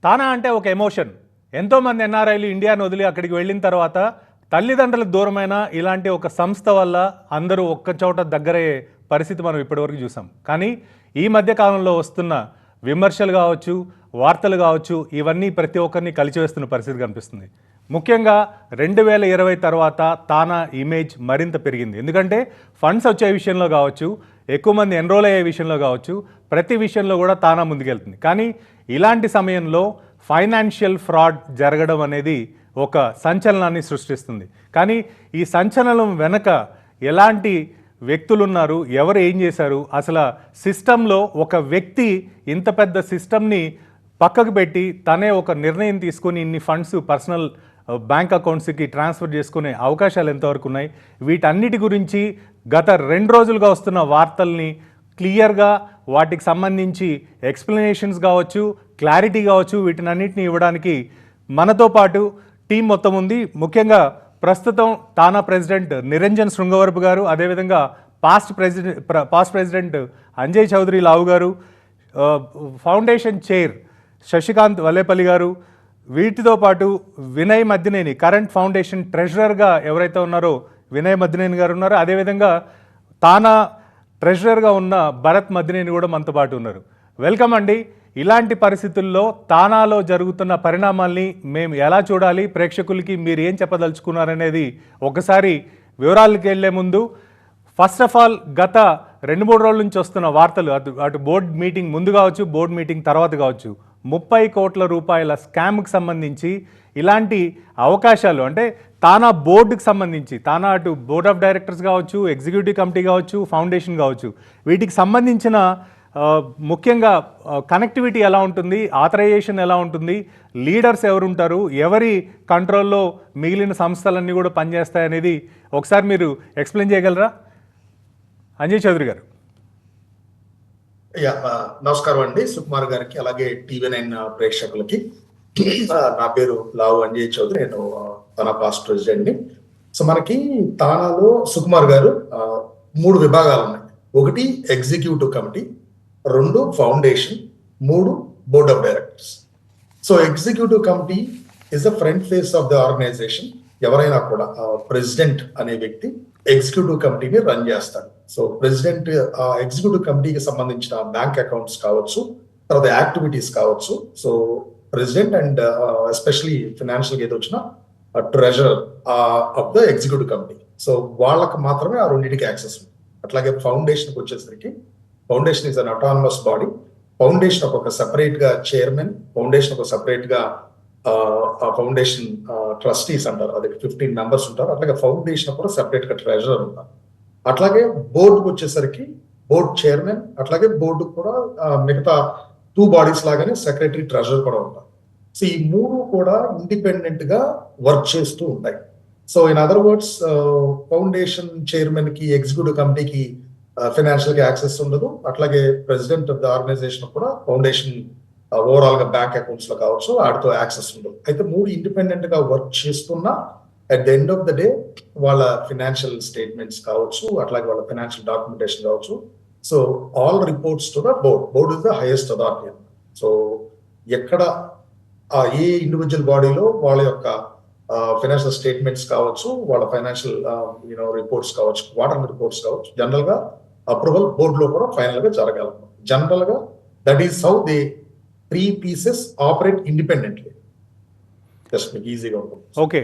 తానా అంటే ఒక ఎమోషన్. ఎంతోమంది ఎన్ఆర్ఐలు ఇండియాను వదిలి అక్కడికి వెళ్ళిన తర్వాత తల్లిదండ్రులకు దూరమైన ఇలాంటి ఒక సంస్థ వల్ల అందరూ ఒక్క చోట దగ్గరయ్యే పరిస్థితి మనం ఇప్పటివరకు చూసాం. కానీ ఈ మధ్య కాలంలో వస్తున్న విమర్శలు కావచ్చు, వార్తలు కావచ్చు, ఇవన్నీ ప్రతి ఒక్కరిని కలిచివేస్తున్న పరిస్థితి కనిపిస్తుంది. ముఖ్యంగా 2020 తర్వాత తానా ఇమేజ్ మరింత పెరిగింది. ఎందుకంటే ఫండ్స్ వచ్చే విషయంలో కావచ్చు, ఎక్కువ మంది ఎన్రోల్ అయ్యే విషయంలో కావచ్చు, ప్రతి విషయంలో కూడా తానా ముందుకెళ్తుంది. కానీ ఇలాంటి సమయంలో ఫైనాన్షియల్ ఫ్రాడ్ జరగడం అనేది ఒక సంచలనాన్ని సృష్టిస్తుంది. కానీ ఈ సంచలనం వెనక ఎలాంటి వ్యక్తులు ఉన్నారు, ఎవరు ఏం చేశారు, అసలు సిస్టంలో ఒక వ్యక్తి ఇంత పెద్ద సిస్టమ్ని పక్కకు పెట్టి తనే ఒక నిర్ణయం తీసుకొని ఇన్ని ఫండ్స్ పర్సనల్ బ్యాంక్ అకౌంట్స్కి ట్రాన్స్ఫర్ చేసుకునే అవకాశాలు ఎంతవరకు ఉన్నాయి, వీటన్నిటి గురించి గత 2 రోజులుగా వస్తున్న వార్తల్ని క్లియర్గా వాటికి సంబంధించి ఎక్స్ప్లెనేషన్స్ కావచ్చు, క్లారిటీ కావచ్చు, వీటినన్నిటిని ఇవ్వడానికి మనతో పాటు టీం మొత్తం ఉంది. ముఖ్యంగా ప్రస్తుతం తానా ప్రెసిడెంట్ నిరంజన్ శృంగవరపు గారు, అదేవిధంగా పాస్ట్ ప్రెసిడెంట్ అంజయ్ చౌదరి లావు గారు, ఫౌండేషన్ చైర్ శశికాంత్ వల్లేపల్లి గారు, వీటితో పాటు వినయ్ మద్దినేని కరెంట్ ఫౌండేషన్ ట్రెజరర్గా ఎవరైతే ఉన్నారో వినయ్ మద్దినేని గారు ఉన్నారు. అదేవిధంగా తానా ట్రెజరర్గా ఉన్న భరత్ మద్దినేని కూడా మనతో పాటు ఉన్నారు. వెల్కమ్ అండి. ఇలాంటి పరిస్థితుల్లో తానాలో జరుగుతున్న పరిణామాల్ని మేము ఎలా చూడాలి, ప్రేక్షకులకి మీరు ఏం చెప్పదలుచుకున్నారనేది ఒకసారి వివరాలకు వెళ్లే ముందు ఫస్ట్ ఆఫ్ ఆల్ గత 2-3 రోజుల నుంచి వస్తున్న వార్తలు, అటు బోర్డ్ మీటింగ్ ముందు కావచ్చు, బోర్డ్ మీటింగ్ తర్వాత కావచ్చు, 30 కోట్ల రూపాయల స్కామ్కి సంబంధించి ఇలాంటి అవకాశాలు అంటే తానా బోర్డుకి సంబంధించి, తానా అటు బోర్డ్ ఆఫ్ డైరెక్టర్స్ కావచ్చు, ఎగ్జిక్యూటివ్ కమిటీ కావచ్చు, ఫౌండేషన్ కావచ్చు, వీటికి సంబంధించిన ముఖ్యంగా కనెక్టివిటీ ఎలా ఉంటుంది, ఆథరైజేషన్ ఎలా ఉంటుంది, లీడర్స్ ఎవరు ఉంటారు, ఎవరి కంట్రోల్లో మిగిలిన సంస్థలన్నీ కూడా పనిచేస్తాయనేది ఒకసారి మీరు ఎక్స్ప్లెయిన్ చేయగలరా అంజయ్ చౌదరి గారు? నమస్కారం అండి సుకుమార్ గారికి, అలాగే TV9 ప్రేక్షకులకి. నా పేరు లావు అంజయ్ చౌదరి, నేను తానా పాస్ట్ ప్రెసిడెంట్ ని. సో మనకి తానాలో సుకుమార్ గారు 3 విభాగాలు ఉన్నాయి. 1 executive committee, 2 foundation, 3 board of directors. So executive committee is the front face of the organization. ఎవరైనా కూడా ప్రెసిడెంట్ అనే వ్యక్తి ఎగ్జిక్యూటివ్ కమిటీని రన్ చేస్తాడు. సో ప్రెసిడెంట్ ఎగ్జిక్యూటివ్ కమిటీకి సంబంధించిన బ్యాంక్ అకౌంట్స్ కావచ్చు, తర్వాత యాక్టివిటీస్ కావచ్చు. So president and especially financial ఏదో వచ్చిన treasurer of the executive committee. So వాళ్ళకి మాత్రమే ఆ రెండింటికి యాక్సెస్ ఉంది. అట్లాగే ఫౌండేషన్కి వచ్చేసరికి foundation is an autonomous body. Foundation ఒక సెపరేట్ గా చైర్మన్, ఫౌండేషన్ ఒక సెపరేట్ గా ఫౌండేషన్ ట్రస్టీస్ అంటారు, అది 15 మెంబర్స్ ఉంటారు. అట్లాగే ఫౌండేషన్ కూడా సెపరేట్ గా ట్రెజరర్ ఉంటారు. అట్లాగే బోర్డుకు వచ్చేసరికి బోర్డు చైర్మన్, అట్లాగే బోర్డు కూడా మిగతా 2 బాడీస్ లాగానే సెక్రటరీ, ట్రెజరర్ కూడా ఉంటారు. సో ఈ 3 కూడా ఇండిపెండెంట్ గా వర్క్ చేస్తూ ఉంటాయి. So in other words, foundation chairman కి, ఎగ్జిక్యూటివ్ కమిటీకి ఫైనాన్షియల్ గా యాక్సెస్ ఉండదు. అట్లాగే ప్రెసిడెంట్ ఆఫ్ ద ఆర్గనైజేషన్ కూడా ఫౌండేషన్ ఓవరాల్ గా బ్యాంక్ అకౌంట్స్ లో కావచ్చు, వాటితో యాక్సెస్ ఉండదు. అయితే 3 ఇండిపెండెంట్ గా వర్క్ చేస్తున్నా at the end of the day వాళ్ళ ఫైనాన్షియల్ స్టేట్మెంట్స్ కావచ్చు, అట్లాగే వాళ్ళ ఫైనాన్షియల్ డాక్యుమెంటేషన్ కావచ్చు. So all reports to the board. Board is the highest authority. So ఎక్కడ ఏ ఇండివిజువల్ బాడీలో వాళ్ళ యొక్క ఫైనాన్షియల్ స్టేట్మెంట్స్ కావచ్చు, వాళ్ళ ఫైనాన్షియల్ రిపోర్ట్స్ కావచ్చు, క్వార్టర్ రిపోర్ట్స్ కావచ్చు, జనరల్ గా అప్రూవల్ బోర్డ్ లో కూడా ఫైనల్ గా జరగాలి. జనరల్ గా that is how they 3 pieces operate independently. Just మీకు ఈజీగా ఉంటుంది. ఓకే.